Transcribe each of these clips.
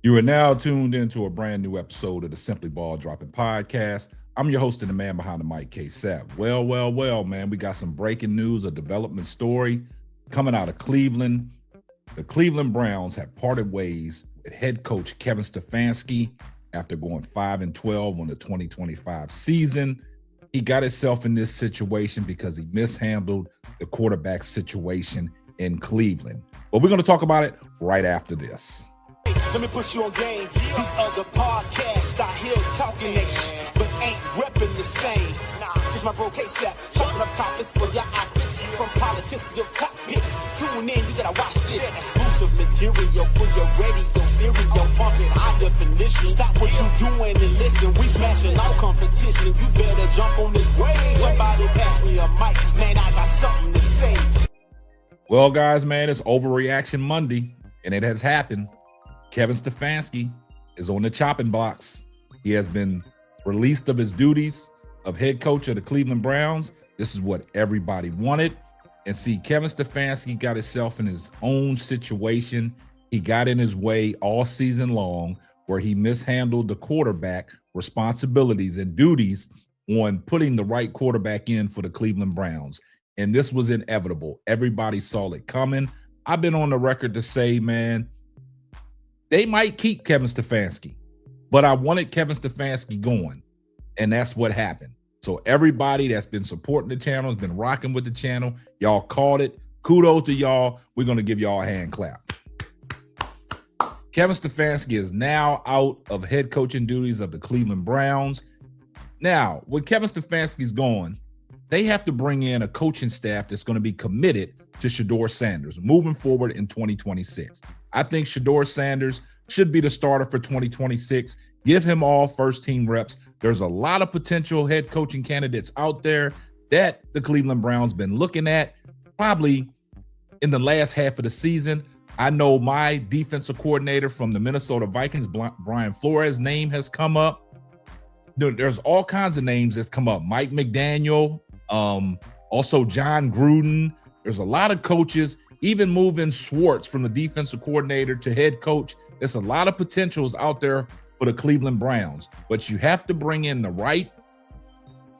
You are now tuned into a brand new episode of the Simply Ball Dropping Podcast. I'm your host and the man behind the mic, K-Sap. Well, man, we got some breaking news, a development story coming out of Cleveland. The Cleveland Browns have parted ways with head coach Kevin Stefanski after going 5-12 on the 2025 season. He got himself in this situation because he mishandled the quarterback situation in Cleveland. But we're going to talk about it right after this. Let me put you on game. These other podcasts out here talking that shit, but ain't repping the same. Here's my bro K-Sap, chopping up topics for your optics. From politics to your top picks. Tune in, you gotta watch this. Exclusive material for your radio stereo, pumping high definition. Stop what you doing and listen. We smashing all competition. You better jump on this wave. Somebody pass me a mic, man. I got something to say. Well, guys, man, it's Overreaction Monday, and it has happened. Kevin Stefanski is on the chopping blocks. He has been released of his duties of head coach of the Cleveland Browns. This is what everybody wanted. And see, Kevin Stefanski got himself in his own situation. He got in his way all season long where he mishandled the quarterback responsibilities and duties on putting the right quarterback in for the Cleveland Browns. And this was inevitable. Everybody saw it coming. I've been on the record to say, man, they might keep Kevin Stefanski, but I wanted Kevin Stefanski going, and that's what happened. So everybody that's been supporting the channel has been rocking with the channel. Y'all called it. Kudos to y'all. We're going to give y'all a hand clap. Kevin Stefanski is now out of head coaching duties of the Cleveland Browns. Now, with Kevin Stefanski's gone, they have to bring in a coaching staff that's going to be committed to Shedeur Sanders moving forward in 2026. I think Shedeur Sanders should be the starter for 2026. Give him all first-team reps. There's a lot of potential head coaching candidates out there that the Cleveland Browns been looking at probably in the last half of the season. I know my defensive coordinator from the Minnesota Vikings, Brian Flores' name has come up. There's all kinds of names that's come up. Mike McDaniel, also John Gruden. There's a lot of coaches, even moving Schwartz from the defensive coordinator to head coach. There's a lot of potentials out there for the Cleveland Browns, but you have to bring in the right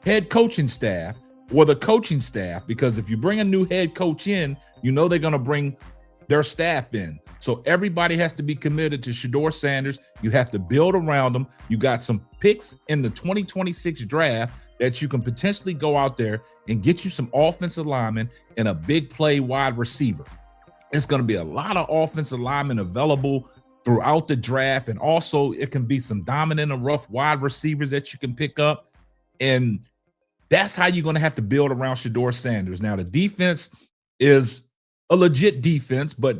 head coaching staff or the coaching staff, because if you bring a new head coach in, you know they're going to bring their staff in. So everybody has to be committed to Shedeur Sanders. You have to build around them. You got some picks in the 2026 draft that you can potentially go out there and get you some offensive linemen and a big play wide receiver. It's going to be a lot of offensive linemen available throughout the draft. And also it can be some dominant and rough wide receivers that you can pick up. And that's how you're going to have to build around Shedeur Sanders. Now, the defense is a legit defense, but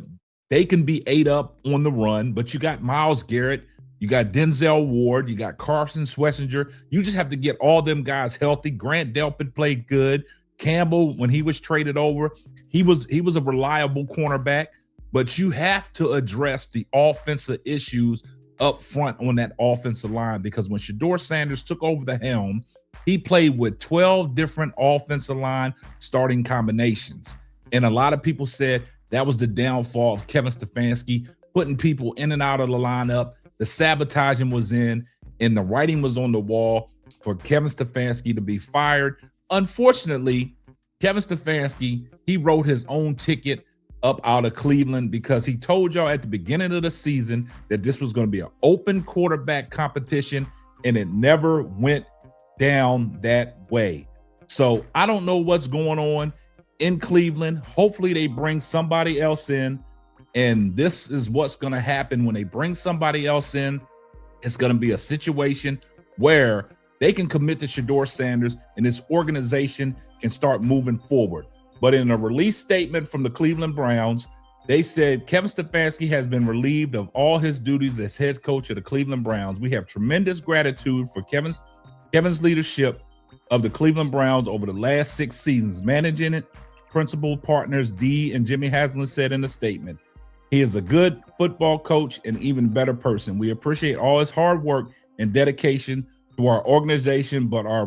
they can be ate up on the run. But you got Myles Garrett, you got Denzel Ward, you got Carson Schlesinger. You just have to get all them guys healthy. Grant Delpit played good. Campbell, when he was traded over, he was a reliable cornerback. But you have to address the offensive issues up front on that offensive line, because when Shedeur Sanders took over the helm, he played with 12 different offensive line starting combinations. And a lot of people said that was the downfall of Kevin Stefanski, putting people in and out of the lineup. The sabotaging was in, and the writing was on the wall for Kevin Stefanski to be fired. Unfortunately, Kevin Stefanski, he wrote his own ticket up out of Cleveland, because he told y'all at the beginning of the season that this was going to be an open quarterback competition, and it never went down that way. So I don't know what's going on in Cleveland. Hopefully they bring somebody else in. And this is what's going to happen when they bring somebody else in. It's going to be a situation where they can commit to Shedeur Sanders and this organization can start moving forward. But in a release statement from the Cleveland Browns, they said Kevin Stefanski has been relieved of all his duties as head coach of the Cleveland Browns. We have tremendous gratitude for Kevin's leadership of the Cleveland Browns over the last 6 seasons, managing it. Principal partners Dee and Jimmy Haslam said in a statement, he is a good football coach and even better person. We appreciate all his hard work and dedication to our organization, but our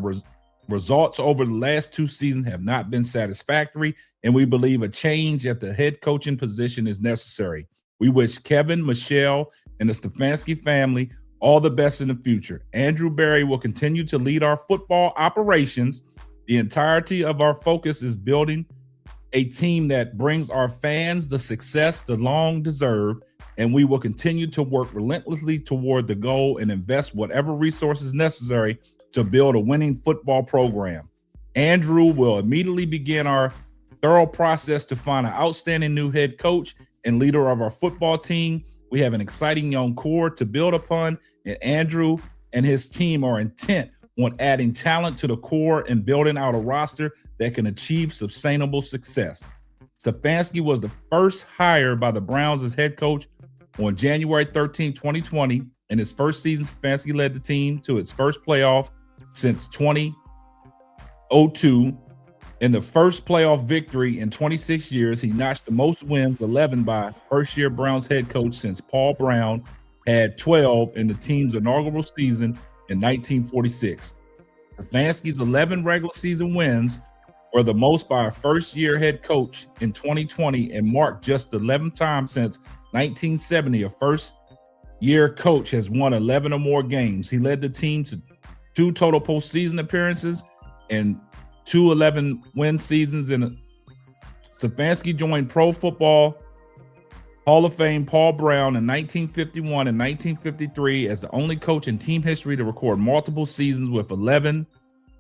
results over the last 2 seasons have not been satisfactory, and we believe a change at the head coaching position is necessary. We wish Kevin, Michelle, and the Stefanski family all the best in the future. Andrew Berry will continue to lead our football operations. The entirety of our focus is building a team that brings our fans the success they long deserve, and we will continue to work relentlessly toward the goal and invest whatever resources necessary to build a winning football program. Andrew will immediately begin our thorough process to find an outstanding new head coach and leader of our football team. We have an exciting young core to build upon, and Andrew and his team are intent on adding talent to the core and building out a roster that can achieve sustainable success. Stefanski was the first hire by the Browns as head coach on January 13, 2020. In his first season, Stefanski led the team to its first playoff since 2002. In the first playoff victory in 26 years, he notched the most wins, 11, by first-year Browns head coach since Paul Brown had 12 in the team's inaugural season in 1946. Stefanski's 11 regular season wins were the most by a first-year head coach in 2020 and marked just the 11th time since 1970 a first-year coach has won 11 or more games. He led the team to 2 total postseason appearances and 2 11-win seasons. Stefanski joined Pro Football Hall of Fame Paul Brown in 1951 and 1953 as the only coach in team history to record multiple seasons with 11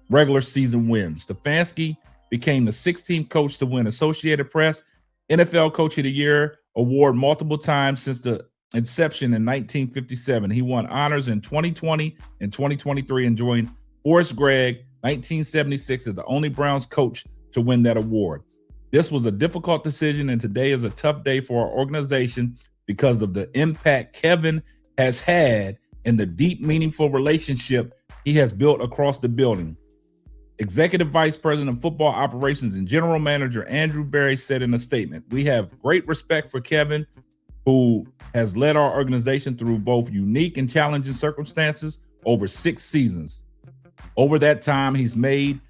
regular season wins. Stefanski became the 16th coach to win Associated Press NFL Coach of the Year award multiple times since the inception in 1957. He won honors in 2020 and 2023 and joined Forrest Gregg 1976 as the only Browns coach to win that award. This was a difficult decision, and today is a tough day for our organization because of the impact Kevin has had and the deep, meaningful relationship he has built across the building. Executive Vice President of Football Operations and General Manager Andrew Berry said in a statement, "We have great respect for Kevin, who has led our organization through both unique and challenging circumstances over 6 seasons. Over that time, he's made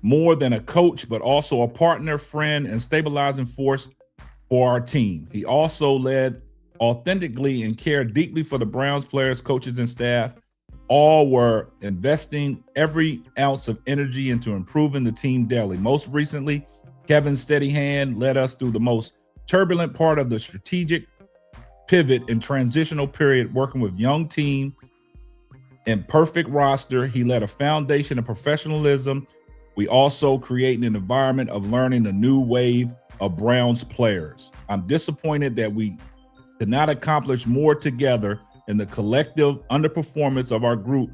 more than a coach, but also a partner, friend, and stabilizing force for our team. He also led authentically and cared deeply for the Browns players, coaches, and staff. All were investing every ounce of energy into improving the team daily. Most recently, Kevin's steady hand led us through the most turbulent part of the strategic pivot and transitional period, working with young team and perfect roster. He led a foundation of professionalism. We also created an environment of learning a new wave of Browns players. I'm disappointed that we did not accomplish more together, and the collective underperformance of our group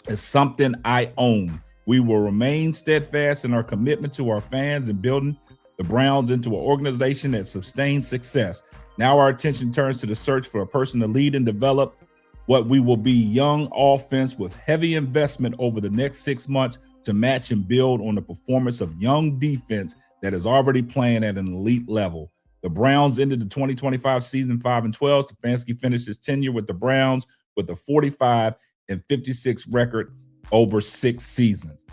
is something I own. We will remain steadfast in our commitment to our fans and building the Browns into an organization that sustains success. Now our attention turns to the search for a person to lead and develop what we will be young offense with heavy investment over the next 6 months to match and build on the performance of young defense that is already playing at an elite level." The Browns ended the 2025 season 5-12. Stefanski finished his tenure with the Browns with a 45-56 record over 6 seasons.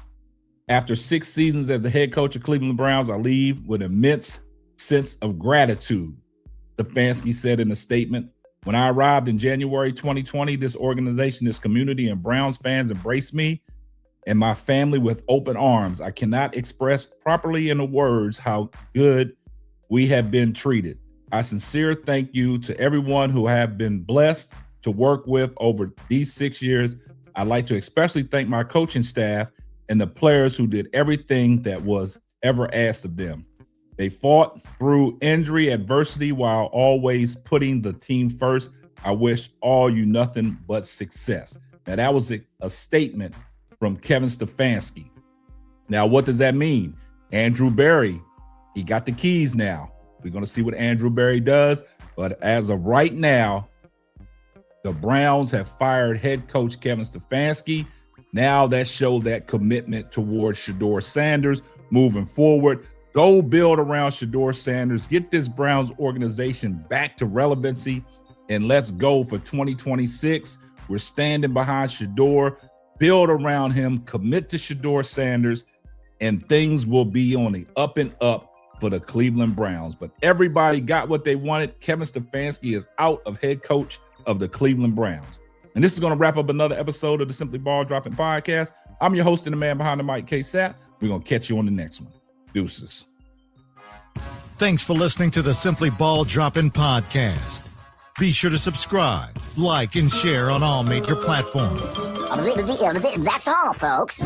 After 6 seasons as the head coach of Cleveland Browns, I leave with an immense sense of gratitude, Stefanski said in a statement. "When I arrived in January 2020, this organization, this community, and Browns fans embraced me and my family with open arms. I cannot express properly in the words how good we have been treated. I sincere thank you to everyone who have been blessed to work with over these 6 years. I'd like to especially thank my coaching staff and the players who did everything that was ever asked of them. They fought through injury, adversity, while always putting the team first. I wish all you nothing but success." Now, that was a statement from Kevin Stefanski. Now, what does that mean? Andrew Berry, he got the keys now. We're going to see what Andrew Berry does. But as of right now, the Browns have fired head coach Kevin Stefanski. Now that shows that commitment towards Shedeur Sanders moving forward. Go build around Shedeur Sanders. Get this Browns organization back to relevancy, and let's go for 2026. We're standing behind Shedeur. Build around him. Commit to Shedeur Sanders, and things will be on the up and up for the Cleveland Browns. But everybody got what they wanted. Kevin Stefanski is out of head coach of the Cleveland Browns. And this is going to wrap up another episode of the Simply Ball Dropping Podcast. I'm your host and the man behind the mic, K-Sap. We're going to catch you on the next one. Deuces. Thanks for listening to the Simply Ball Dropping Podcast. Be sure to subscribe, like, and share on all major platforms. That's all, folks.